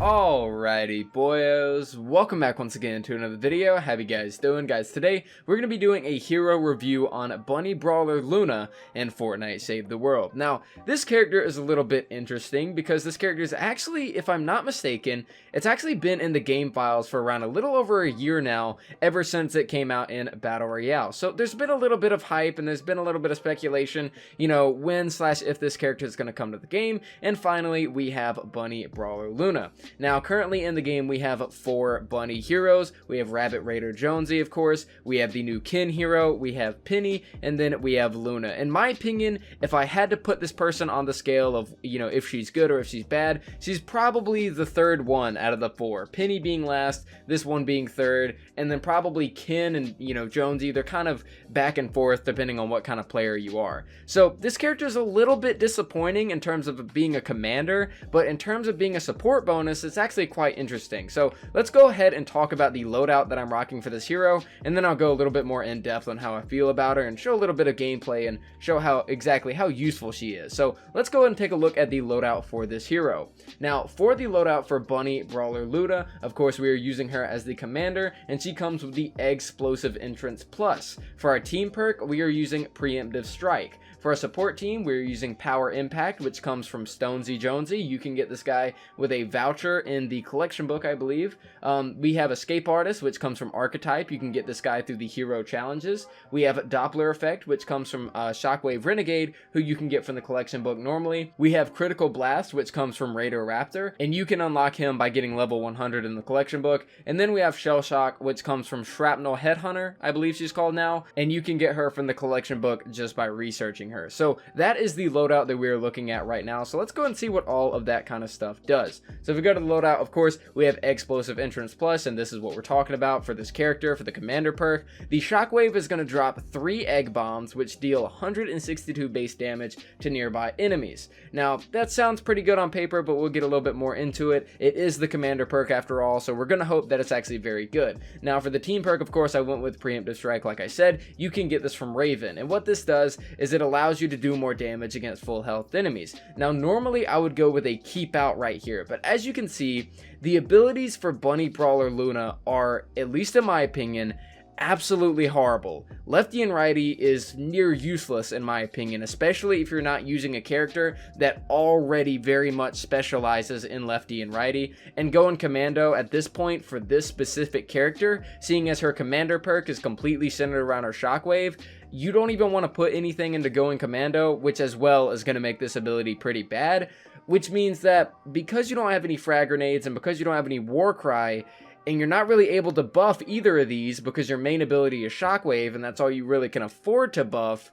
Alrighty boyos, welcome back once again to another video. How you guys doing? Guys, today we're going to be doing a hero review on Bunny Brawler Luna in Fortnite Save the World. Now, this character is a little bit interesting because this character is actually, if I'm not mistaken, it's actually been in the game files for around a little over a year now, ever since it came out in Battle Royale. So there's been a little bit of hype and there's been a little bit of speculation, you know, when/if this character is going to come to the game, and finally we have Bunny Brawler Luna. Now, currently in the game, we have 4 bunny heroes. We have Rabbit Raider Jonesy, of course. We have the new Kin hero. We have Penny, and then we have Luna. In my opinion, if I had to put this person on the scale of, you know, if she's good or if she's bad, she's probably the third one out of the 4. Penny being last, this one being third, and then probably Kin and, you know, Jonesy. They're kind of back and forth depending on what kind of player you are. So this character is a little bit disappointing in terms of being a commander, but in terms of being a support bonus, it's actually quite interesting. So let's go ahead and talk about the loadout that I'm rocking for this hero, and then I'll go a little bit more in depth on how I feel about her and show a little bit of gameplay and show exactly how useful she is. So let's go ahead and take a look at the loadout for this hero. Now, for the loadout for Bunny Brawler Luna, of course we are using her as the commander, and she comes with the Explosive Entrance Plus. For our team perk, we are using Preemptive Strike. For our support team, we're using Power Impact, which comes from Stonesy Jonesy. You can get this guy with a voucher in the collection book, I believe. We have Escape Artist, which comes from Archetype. You can get this guy through the hero challenges. We have Doppler Effect, which comes from Shockwave Renegade, who you can get from the collection book normally. We have Critical Blast, which comes from Raider Raptor, and you can unlock him by getting level 100 in the collection book. And then we have Shell Shock, which comes from Shrapnel Headhunter, I believe she's called now, and you can get her from the collection book just by researching her. So that is the loadout that we're looking at right now. So let's go and see what all of that kind of stuff does. So if we go to the loadout, of course, we have Explosive Entrance Plus, and this is what we're talking about for this character, for the commander perk. The Shockwave is going to drop 3 egg bombs, which deal 162 base damage to nearby enemies. Now, that sounds pretty good on paper, but we'll get a little bit more into it. It is the commander perk after all, so we're going to hope that it's actually very good. Now, for the team perk, of course, I went with Preemptive Strike. Like I said, you can get this from Raven, and what this does is it allows you to do more damage against full health enemies. Now, normally I would go with a Keep Out right here, but as you can see, the abilities for Bunny Brawler Luna are, at least in my opinion, absolutely horrible. Lefty and righty is near useless in my opinion, especially if you're not using a character that already very much specializes in lefty and righty. And going commando at this point for this specific character, seeing as her commander perk is completely centered around her Shockwave, you don't even want to put anything into going commando, which as well is going to make this ability pretty bad, which means that because you don't have any frag grenades and because you don't have any war cry, and you're not really able to buff either of these because your main ability is Shockwave and that's all you really can afford to buff,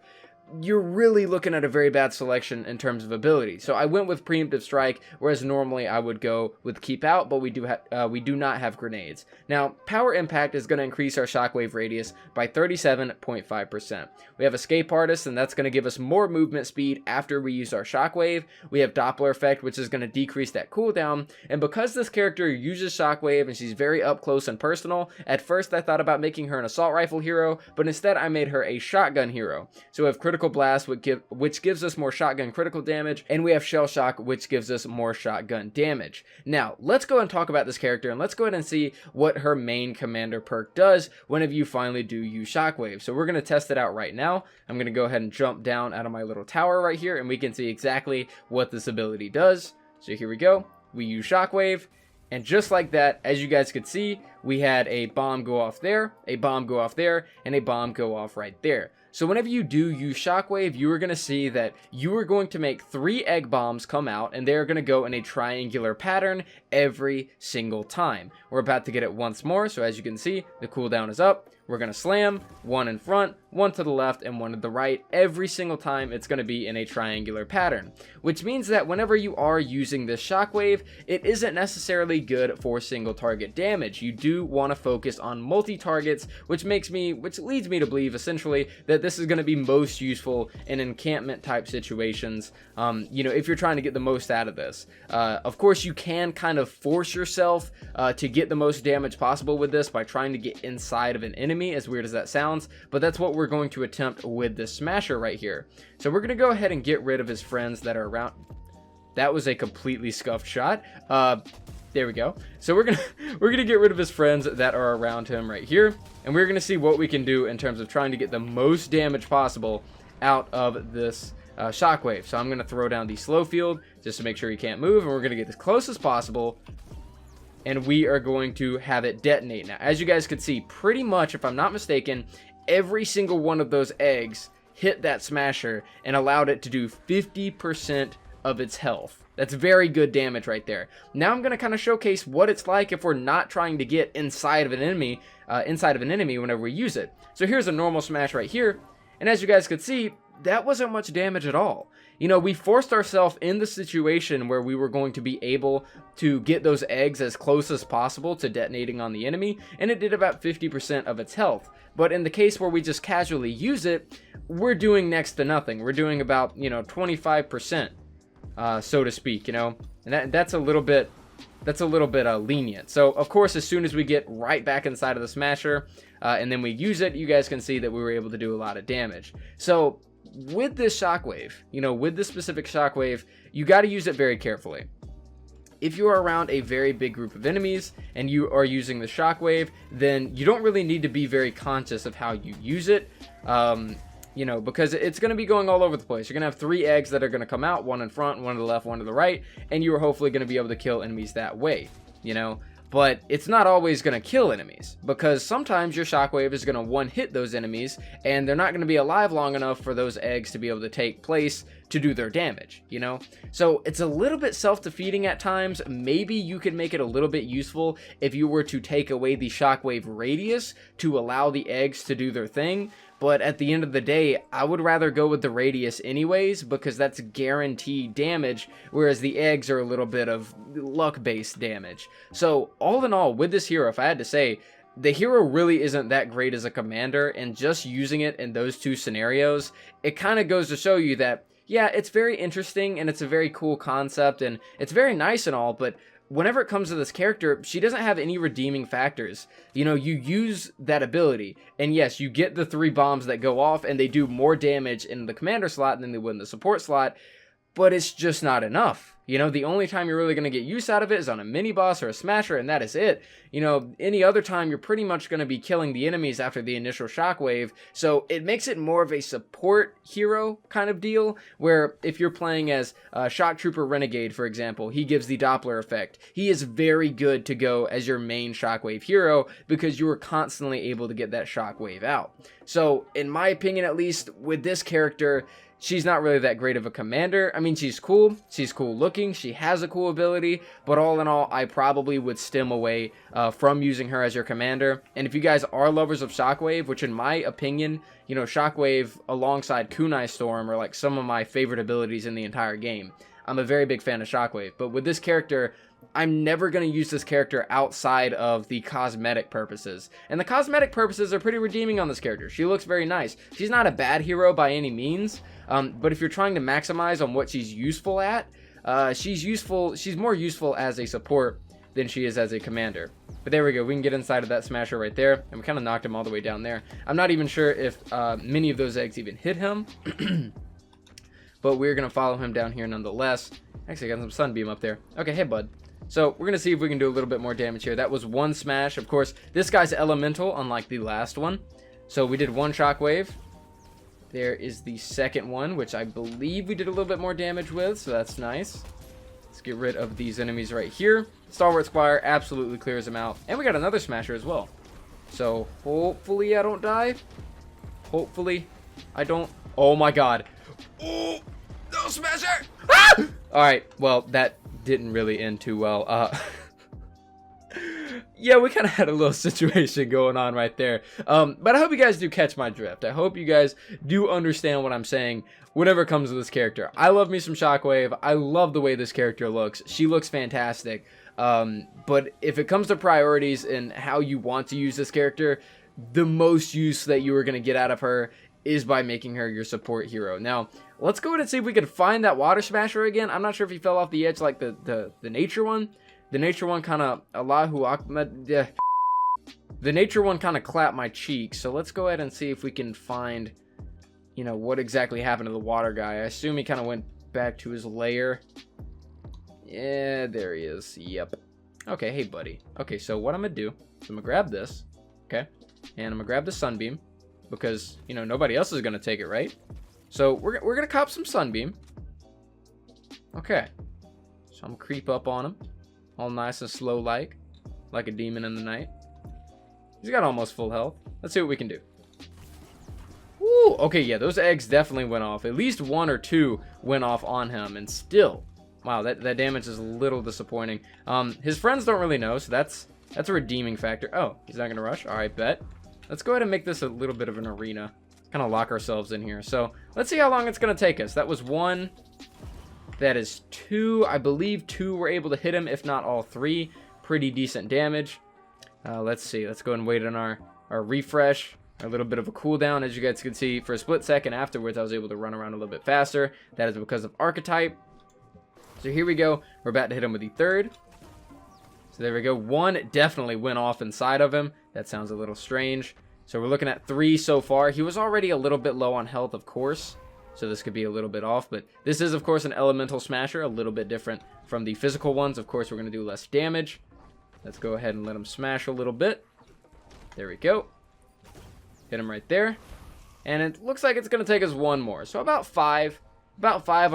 you're really looking at a very bad selection in terms of ability. So I went with Preemptive Strike, whereas normally I would go with Keep Out, but we do not have grenades. Now, Power Impact is going to increase our Shockwave radius by 37.5%. We have Escape Artist, and that's going to give us more movement speed after we use our Shockwave. We have Doppler Effect, which is going to decrease that cooldown, and because this character uses Shockwave and she's very up close and personal, at first I thought about making her an Assault Rifle hero, but instead I made her a Shotgun hero. So we have Critical Blast, which gives us more shotgun critical damage, and we have Shell Shock, which gives us more shotgun damage. Now, let's go and talk about this character, and let's go ahead and see what her main commander perk does whenever you finally do use Shockwave. So we're going to test it out right now. I'm going to go ahead and jump down out of my little tower right here, and we can see exactly what this ability does. So here we go. We use Shockwave, and just like that, as you guys could see, we had a bomb go off there, a bomb go off there, and a bomb go off right there. So whenever you do use Shockwave, you are going to see that you are going to make 3 egg bombs come out, and they're going to go in a triangular pattern every single time. We're about to get it once more, so as you can see, the cooldown is up. We're going to slam 1 in front, 1 to the left, and 1 to the right. Every single time it's going to be in a triangular pattern, which means that whenever you are using this Shockwave, it isn't necessarily good for single target damage. You do want to focus on multi-targets, which leads me to believe essentially that this is going to be most useful in encampment type situations, you know, if you're trying to get the most out of this. Of course, you can kind of force yourself to get the most damage possible with this by trying to get inside of an enemy, as weird as that sounds, but that's what we're going to attempt with this smasher right here. So we're going to go ahead and get rid of his friends that are around. That was a completely scuffed shot. There we go. So we're gonna get rid of his friends that are around him right here, and we're gonna see what we can do in terms of trying to get the most damage possible out of this Shockwave. So I'm gonna throw down the slow field just to make sure he can't move, and we're gonna get as close as possible, and we are going to have it detonate. Now, as you guys can see, pretty much, if I'm not mistaken, every single one of those eggs hit that smasher and allowed it to do 50% of its health. That's very good damage right there. Now I'm going to kind of showcase what it's like if we're not trying to get inside of an enemy whenever we use it. So here's a normal smash right here, and as you guys could see, that wasn't much damage at all. You know, we forced ourselves in the situation where we were going to be able to get those eggs as close as possible to detonating on the enemy, and it did about 50% of its health. But in the case where we just casually use it, we're doing next to nothing. We're doing about, 25%, so to speak, and that's a little bit lenient. So of course, as soon as we get right back inside of the smasher, and then we use it, you guys can see that we were able to do a lot of damage. So with this Shockwave, with this specific Shockwave, you got to use it very carefully. If you are around a very big group of enemies and you are using the Shockwave, then you don't really need to be very conscious of how you use it, because it's going to be going all over the place. You're going to have 3 eggs that are going to come out, one in front, one to the left, one to the right, and you are hopefully going to be able to kill enemies that way, But it's not always going to kill enemies, because sometimes your Shockwave is going to one-hit those enemies, and they're not going to be alive long enough for those eggs to be able to take place to do their damage, So it's a little bit self-defeating at times. Maybe you could make it a little bit useful if you were to take away the Shockwave radius to allow the eggs to do their thing. But at the end of the day, I would rather go with the radius anyways, because that's guaranteed damage, whereas the eggs are a little bit of luck-based damage. So all in all, with this hero, if I had to say, the hero really isn't that great as a commander, and just using it in those 2 scenarios, it kind of goes to show you that, yeah, it's very interesting, and it's a very cool concept, and it's very nice and all, but whenever it comes to this character, she doesn't have any redeeming factors. You use that ability, and yes, you get the 3 bombs that go off, and they do more damage in the commander slot than they would in the support slot, but it's just not enough. The only time you're really going to get use out of it is on a mini boss or a smasher, and that is it. Any other time you're pretty much going to be killing the enemies after the initial Shockwave, so it makes it more of a support hero kind of deal, where if you're playing as Shock Trooper Renegade, for example, he gives the Doppler effect. He is very good to go as your main Shockwave hero, because you are constantly able to get that Shockwave out. So, in my opinion at least, with this character, she's not really that great of a commander. I mean, she's cool looking, she has a cool ability, but all in all, I probably would stem away from using her as your commander. And if you guys are lovers of Shockwave, which in my opinion, Shockwave alongside Kunai Storm are like some of my favorite abilities in the entire game. I'm a very big fan of Shockwave, but with this character, I'm never going to use this character outside of the cosmetic purposes. And the cosmetic purposes are pretty redeeming on this character. She looks very nice. She's not a bad hero by any means, but if you're trying to maximize on what she's useful at, she's more useful as a support than she is as a commander. But there we go, we can get inside of that smasher right there, and we kind of knocked him all the way down there. I'm not even sure if many of those eggs even hit him, but we're going to follow him down here nonetheless. Actually, I got some sunbeam up there. Okay, hey bud. So we're going to see if we can do a little bit more damage here. That was 1 smash. Of course, this guy's elemental, unlike the last one. So we did 1 Shockwave. There is the second one, which I believe we did a little bit more damage with, so that's nice. Let's get rid of these enemies right here. Stalwart Squire absolutely clears them out. And we got another smasher as well. So hopefully I don't die. Hopefully I don't. Oh my god. Oh, no smasher! Ah! Alright, well, that didn't really end too well. Yeah, we kind of had a little situation going on right there. But I hope you guys do catch my drift. I hope you guys do understand what I'm saying whenever it comes to this character. I love me some Shockwave. I love the way this character looks. She looks fantastic. But if it comes to priorities and how you want to use this character, the most use that you are going to get out of her is by making her your support hero. Now, let's go ahead and see if we can find that water smasher again. I'm not sure if he fell off the edge like the nature one. The nature one kind of the nature one kind of clapped my cheek. So let's go ahead and see if we can find, what exactly happened to the water guy. I assume he kind of went back to his lair. Yeah, there he is. Yep. Okay, hey buddy. Okay, so what I'm gonna do is I'm gonna grab this, okay, and I'm gonna grab the sunbeam because, you know, nobody else is gonna take it, right? So we're gonna cop some sunbeam. Okay, so I'm gonna creep up on him, all nice and slow like a demon in the night. He's got almost full health. Let's see what we can do. Woo! Okay, yeah, those eggs definitely went off. At least 1 or 2 went off on him, and still, wow, that damage is a little disappointing. His friends don't really know, so that's a redeeming factor. Oh, he's not gonna rush. All right, bet. Let's go ahead and make this a little bit of an arena. Kind of lock ourselves in here. So let's see how long it's gonna take us. That was 1. That is 2. I believe 2 were able to hit him, if not all 3. Pretty decent damage. Let's see. Let's go and wait on our refresh. A little bit of a cooldown, as you guys can see. For a split second afterwards, I was able to run around a little bit faster. That is because of archetype. So here we go. We're about to hit him with the 3rd. So there we go. 1 definitely went off inside of him. That sounds a little strange. So we're looking at 3 so far. He was already a little bit low on health, of course. So this could be a little bit off. But this is, of course, an elemental smasher. A little bit different from the physical ones. Of course, we're going to do less damage. Let's go ahead and let him smash a little bit. There we go. Hit him right there. And it looks like it's going to take us 1 more. So about 5. About 5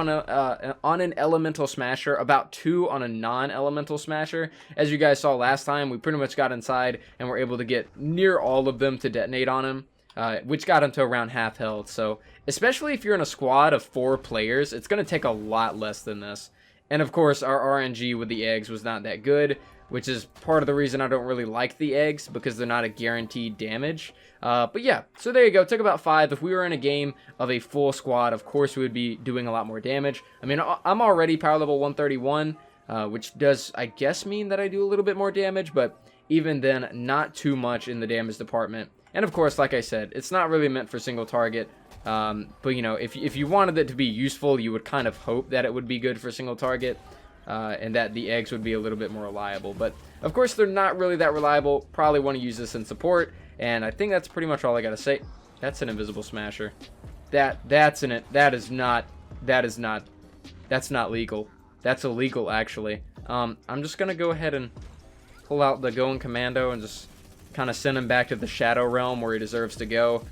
on an elemental smasher. About 2 on a non-elemental smasher. As you guys saw last time, we pretty much got inside and were able to get near all of them to detonate on him. Which got him to around half health. So especially if you're in a squad of 4 players, it's going to take a lot less than this. And of course, our RNG with the eggs was not that good, which is part of the reason I don't really like the eggs, because they're not a guaranteed damage. But yeah, so there you go. Took about 5. If we were in a game of a full squad, of course we would be doing a lot more damage. I mean, I'm already power level 131, which does, I guess, mean that I do a little bit more damage, but even then, not too much in the damage department. And of course, like I said, it's not really meant for single target. But you know, if you wanted it to be useful, you would kind of hope that it would be good for single target. And that the eggs would be a little bit more reliable. But of course, they're not really that reliable. Probably want to use this in support. And I think that's pretty much all I gotta say. That's an invisible smasher. That's not legal. That's illegal, actually. I'm just gonna go ahead and pull out the Going Commando and just kind of send him back to the Shadow Realm where he deserves to go.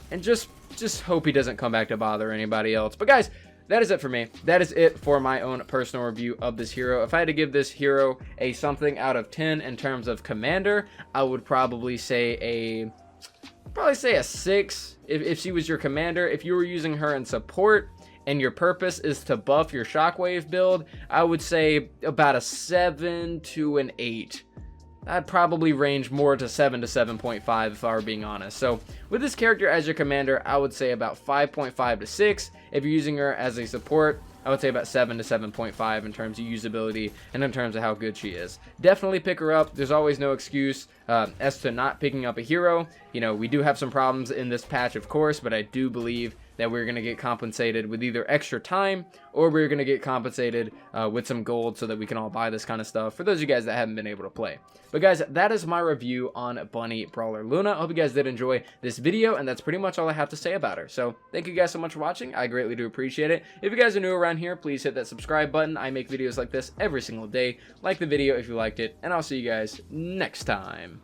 And just hope he doesn't come back to bother anybody else. But guys, that is it for me. That is it for my own personal review of this hero. If I had to give this hero a something out of 10 in terms of commander, I would probably say a 6 if she was your commander. If you were using her in support and your purpose is to buff your Shockwave build, I would say about a 7 to an 8. I'd probably range more to 7 to 7.5 if I were being honest. So with this character as your commander, I would say about 5.5 to 6. If you're using her as a support, I would say about 7 to 7.5 in terms of usability and in terms of how good she is. Definitely pick her up. There's always no excuse as to not picking up a hero. You know, we do have some problems in this patch, of course, but I do believe that we're going to get compensated with either extra time or we're going to get compensated with some gold so that we can all buy this kind of stuff for those of you guys that haven't been able to play. But guys, that is my review on Bunny Brawler Luna. I hope you guys did enjoy this video, and that's pretty much all I have to say about her. So thank you guys so much for watching. I greatly do appreciate it. If you guys are new around here, please hit that subscribe button. I make videos like this every single day. Like the video if you liked it, and I'll see you guys next time.